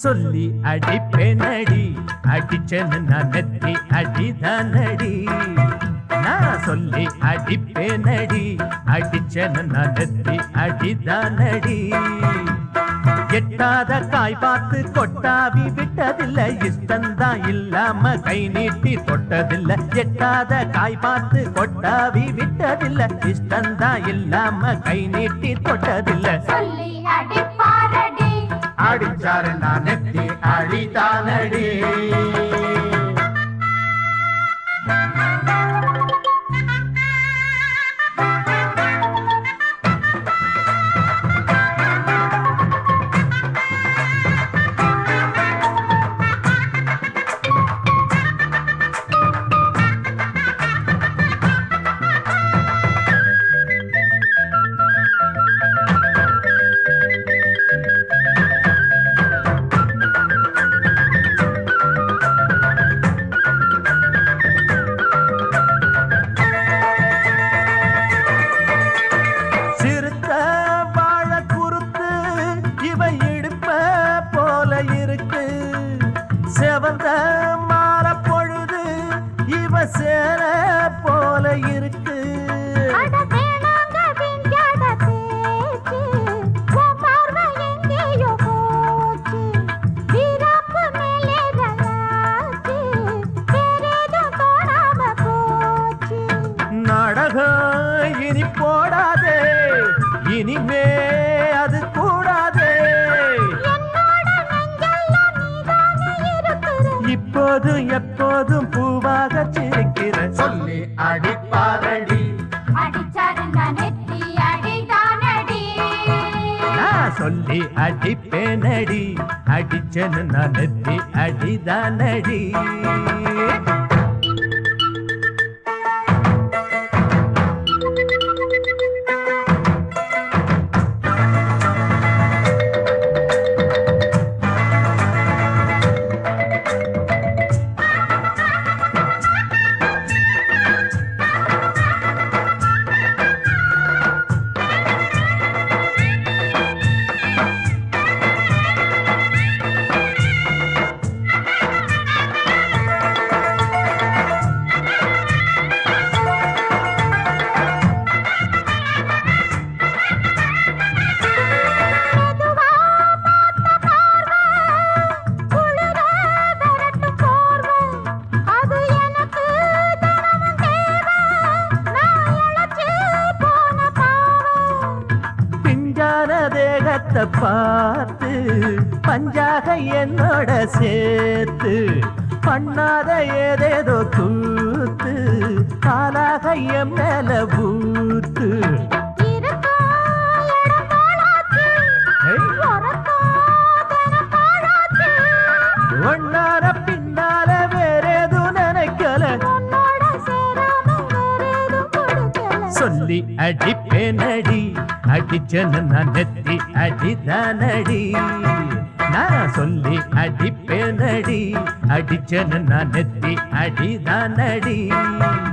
சொல்லி அடிப்பேனடி அடிச்சேன்னு நான் நெத்தி அடிதானடி நான் சொல்லி அடிப்பேனடி அடிச்சேன்னு நான் நெத்தி அடிதானடி எட்டாத காய் பார்த்து கொட்டாவி விட்டதில்லை இஷ்டந்தான் இல்லாம கை நீட்டி தொட்டதில்லை எட்டாத காய் பார்த்து கொட்டாவி விட்டதில்லை இஷ்டந்தான் இல்லாம கை நீட்டி தொட்டதில்லை சொல்லி அடிப்பாரடி அடிச்சாரு நான் நெத்தி அடிதானடி செவந்த மாற பொழுது இவ சேர போல இருக்கு நாடகம் இனி போடாதே இனிமே அது கூடாதே இப்போதும் எப்போதும் பூவாக சிரிக்கிற சொல்லி அடிப்பாரடி அடிச்சாரு நான் நெத்தி அடிதானடி நான் சொல்லி அடிப்பேனடி அடிச்சேன்னு நான் நெத்தி அடிதானடி தேகத்தை பார்த்து பஞ்சாக என்னோட சேர்த்து பண்ணாத ஏதேதோ கூத்து காலாக என் மேல பூத்து ஒன்னார பின்னால வேறேதும் நினைக்கல சொல்லி அடிப்பேனடி அடிச்சேன்னு நான் நெத்தி அடிதானடி நான் சொல்லி அடிப்பேனடி அடிச்சேன்னு நான் நெத்தி அடிதானடி